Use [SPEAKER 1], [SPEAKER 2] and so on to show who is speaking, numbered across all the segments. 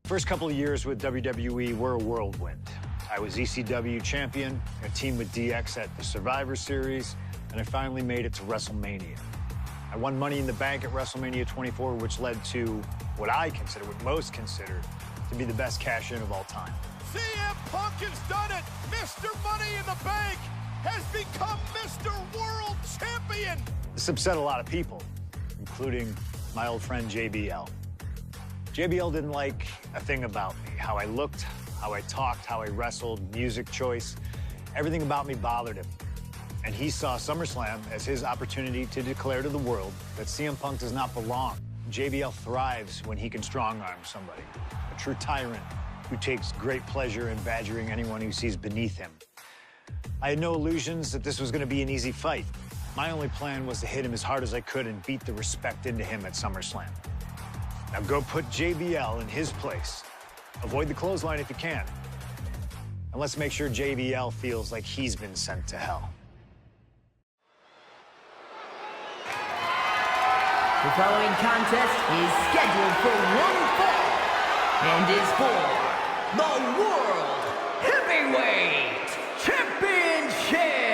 [SPEAKER 1] First couple of years with WWE were a whirlwind. I was ECW champion, a team with DX at the Survivor Series, and I finally made it to WrestleMania. I won Money in the Bank at WrestleMania 24, which led to what most consider to be the best cash-in of all time.
[SPEAKER 2] CM Punk has done it! Mr. Money in the Bank has become Mr. World Champion!
[SPEAKER 1] This upset a lot of people, including my old friend JBL. JBL didn't like a thing about me, how I looked, how I talked, how I wrestled, music choice. Everything about me bothered him. And he saw SummerSlam as his opportunity to declare to the world that CM Punk does not belong. JBL thrives when he can strong-arm somebody, a true tyrant who takes great pleasure in badgering anyone who sees beneath him. I had no illusions that this was going to be an easy fight. My only plan was to hit him as hard as I could and beat the respect into him at SummerSlam. Now go put JBL in his place. Avoid the clothesline if you can. And let's make sure JBL feels like he's been sent to hell.
[SPEAKER 3] The following contest is scheduled for one fall and is for the World Heavyweight Championship.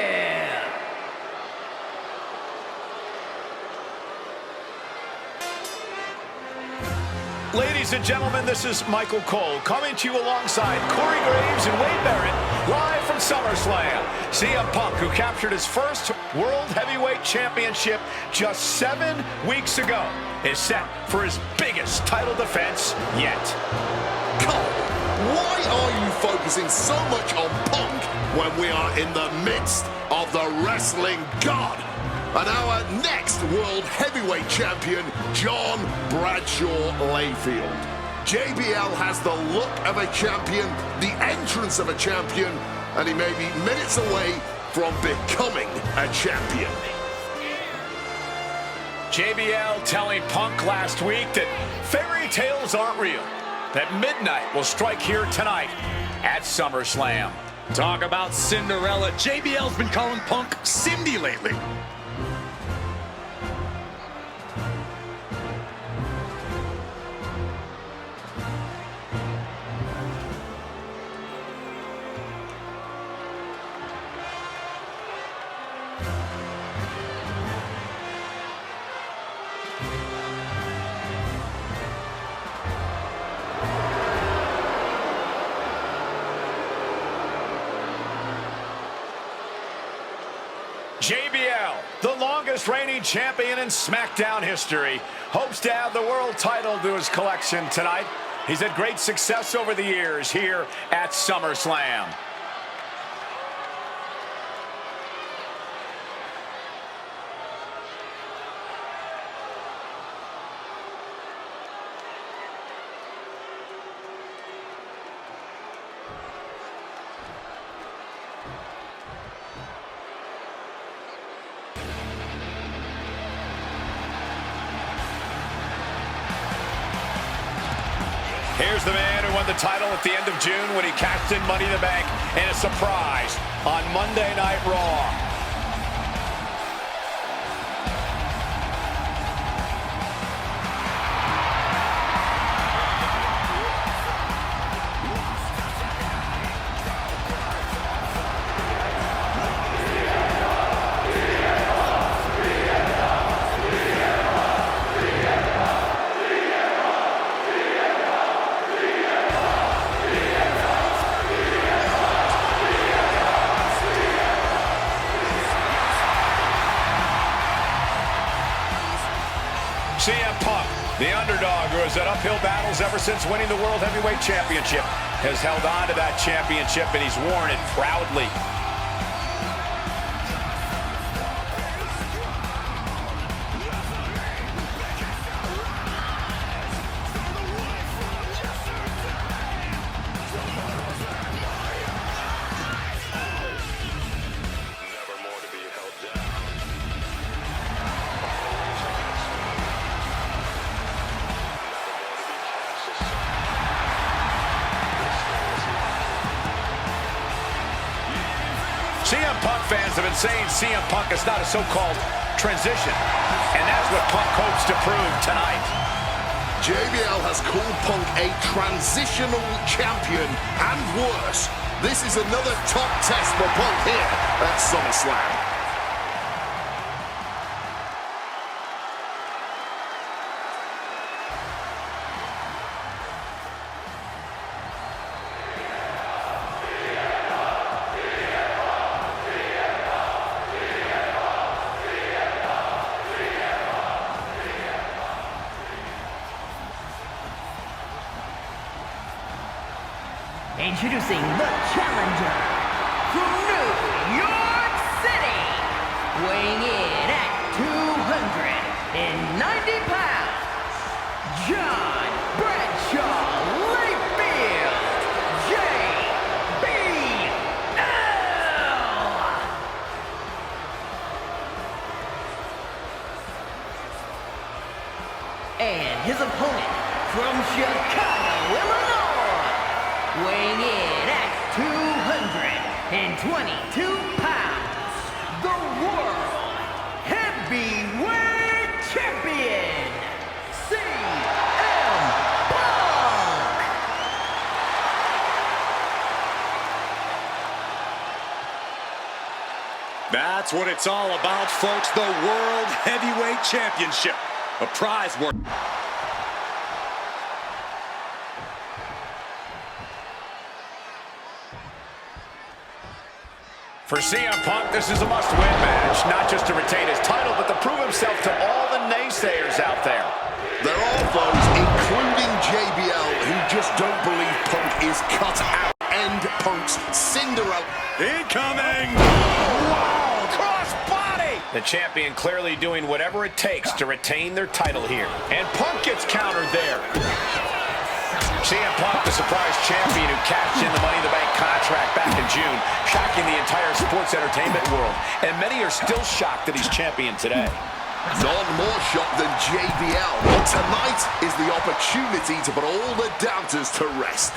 [SPEAKER 2] Ladies and gentlemen, this is Michael Cole coming to you alongside Corey Graves and Wade Barrett live from SummerSlam. CM Punk, who captured his first World Heavyweight Championship just 7 weeks ago, is set for his biggest title defense yet.
[SPEAKER 4] Cole, why are you focusing so much on Punk when we are in the midst of the wrestling god? And our next World Heavyweight Champion, John Bradshaw Layfield. JBL has the look of a champion, the entrance of a champion, and he may be minutes away from becoming a champion.
[SPEAKER 2] JBL telling Punk last week that fairy tales aren't real, that midnight will strike here tonight at SummerSlam.
[SPEAKER 5] Talk about Cinderella. JBL's been calling Punk Cindy lately.
[SPEAKER 2] JBL, the longest reigning champion in SmackDown history, hopes to add the world title to his collection tonight. He's had great success over the years here at SummerSlam. Here's the man who won the title at the end of June when he cashed in Money in the Bank in a surprise on Monday Night Raw. CM Punk, the underdog who has had uphill battles ever since winning the World Heavyweight Championship, has held on to that championship and he's worn it proudly. CM Punk fans have been saying CM Punk is not a so-called transition, and that's what Punk hopes to prove tonight.
[SPEAKER 4] JBL has called Punk a transitional champion, and worse. This is another top test for Punk here at SummerSlam.
[SPEAKER 3] Introducing the challenger from New York City, weighing in at 290 pounds, John Bradshaw Layfield, JBL. And his opponent from Chicago, Illinois, weighing in at 222 pounds, the World Heavyweight Champion, CM Punk!
[SPEAKER 5] That's what it's all about, folks. The World Heavyweight Championship. A prize worth.
[SPEAKER 2] For CM Punk, this is a must-win match, not just to retain his title, but to prove himself to all the naysayers out there.
[SPEAKER 4] There are those, including JBL, who just don't believe Punk is cut out. End Punk's Cinderella.
[SPEAKER 5] Incoming!
[SPEAKER 2] Wow, cross-body! The champion clearly doing whatever it takes to retain their title here. And Punk gets countered there. CM Punk, the surprise champion who cashed in the Money in the Bank contract back in June, shocking the entire sports entertainment world. And many are still shocked that he's champion today.
[SPEAKER 4] None more shocked than JBL. But tonight is the opportunity to put all the doubters to rest.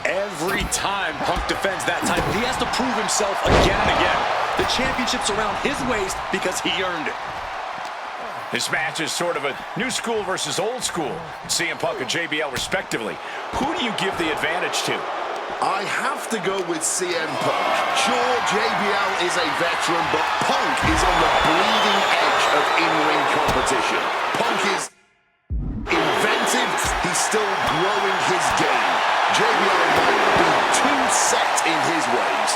[SPEAKER 5] Every time Punk defends that title, he has to prove himself again and again. The championship's around his waist because he earned it.
[SPEAKER 2] This match is sort of a new school versus old school. CM Punk and JBL respectively. Who do you give the advantage to?
[SPEAKER 4] I have to go with CM Punk. Sure, JBL is a veteran, but Punk is on the bleeding edge of in-ring competition. Punk is inventive. He's still growing his game. JBL might be too set in his ways.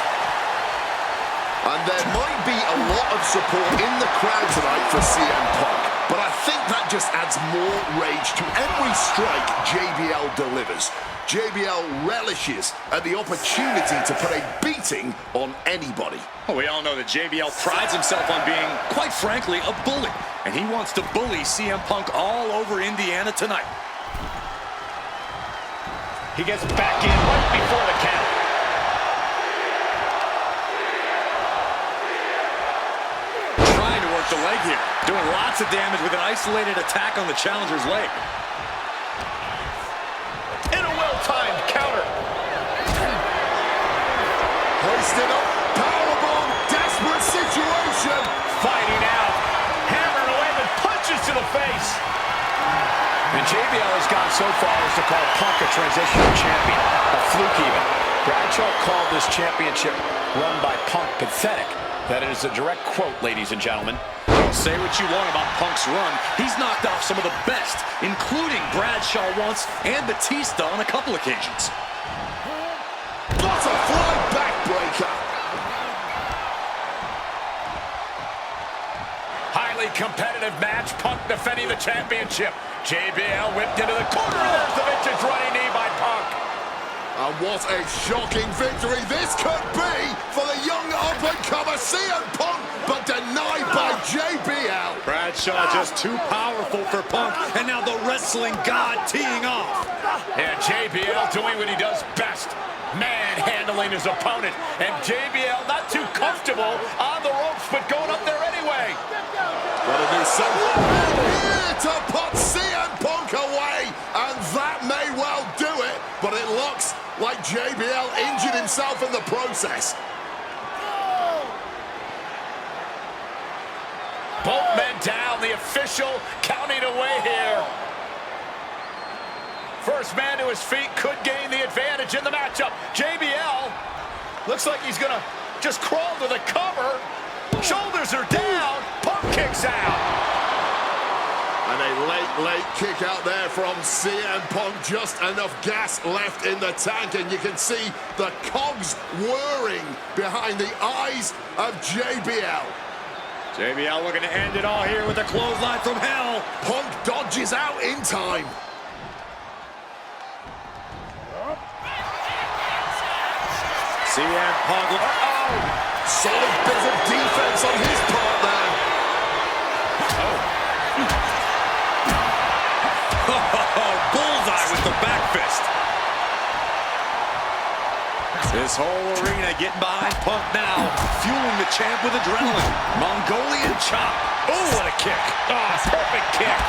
[SPEAKER 4] And there might be a lot of support in the crowd tonight for CM Punk, but I think that just adds more rage to every strike JBL delivers. JBL relishes at the opportunity to put a beating on anybody.
[SPEAKER 5] Well, we all know that JBL prides himself on being, quite frankly, a bully. And he wants to bully CM Punk all over Indiana tonight.
[SPEAKER 2] He gets back in right before the count.
[SPEAKER 5] The leg here, doing lots of damage with an isolated attack on the challenger's leg.
[SPEAKER 2] In a well-timed counter.
[SPEAKER 4] Hoisted up, powerbomb, desperate situation.
[SPEAKER 2] Fighting out, hammering away with punches to the face. And JBL has gone so far as to call Punk a transitional champion, a fluke even. Bradshaw called this championship run by Punk pathetic. That is a direct quote, ladies and gentlemen.
[SPEAKER 5] Say what you want about Punk's run. He's knocked off some of the best, including Bradshaw once and Batista on a couple occasions.
[SPEAKER 4] Butterfly backbreaker.
[SPEAKER 2] Highly competitive match. Punk defending the championship. JBL whipped into the corner. There's the vintage running knee by Punk.
[SPEAKER 4] And what a shocking victory this could be for the young up-and-comer CM Punk, but denied by JBL.
[SPEAKER 5] Bradshaw just too powerful for Punk, and now the wrestling god teeing off.
[SPEAKER 2] And JBL doing what he does best, manhandling his opponent. And JBL not too comfortable on the ropes, but going up there anyway.
[SPEAKER 4] Gotta do something here to put CM Punk away, and that may well do it, but it looks like JBL injured himself in the process.
[SPEAKER 2] Both men down, the official counting away here. First man to his feet could gain the advantage in the matchup. JBL looks like he's gonna just crawl to the cover. Shoulders are down. Punk kicks out.
[SPEAKER 4] And a late kick out there from CM Punk. Just enough gas left in the tank, and you can see the cogs whirring behind the eyes of JBL.
[SPEAKER 5] JBL looking to end it all here with a clothesline from hell.
[SPEAKER 4] Punk dodges out in time.
[SPEAKER 5] CM Punk.
[SPEAKER 4] Solid bit of defense on his part there.
[SPEAKER 5] Bullseye with the back fist. This whole arena getting behind Punk now, fueling the champ with adrenaline. Mongolian chop. Oh, what a kick. Oh, perfect kick.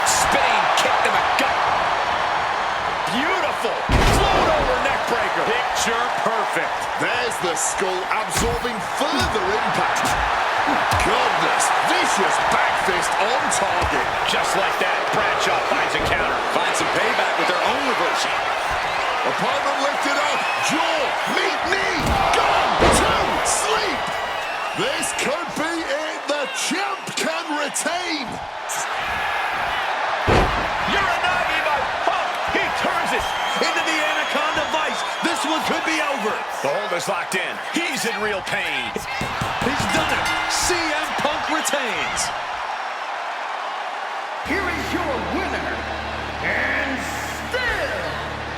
[SPEAKER 2] Spinning kick to the gut. Beautiful. Float over neck breaker. Picture perfect.
[SPEAKER 4] There's the skull absorbing further impact. Goodness, vicious back fist on target.
[SPEAKER 2] Just like that, Bradshaw finds a counter.
[SPEAKER 5] Finds some payback with their own reversal.
[SPEAKER 4] Opponent lifted up, jaw, meet knee, gone to sleep. This could be it. The champ can retain.
[SPEAKER 2] Uranagi by Punk. He turns it
[SPEAKER 5] Into the Anaconda Vice. This one could be over.
[SPEAKER 2] The hold is locked in. He's in real pain.
[SPEAKER 5] He's done it. CM Punk retains.
[SPEAKER 3] Here is your winner, and still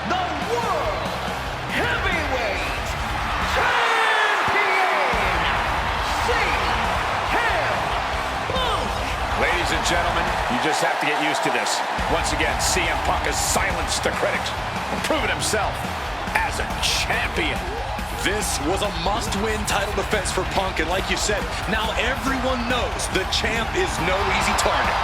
[SPEAKER 3] the World Heavyweight Champion, CM Punk.
[SPEAKER 2] Ladies and gentlemen, you just have to get used to this. Once again, CM Punk has silenced the critics and proven himself as a champion.
[SPEAKER 5] This was a must-win title defense for Punk, and like you said, now everyone knows the champ is no easy target.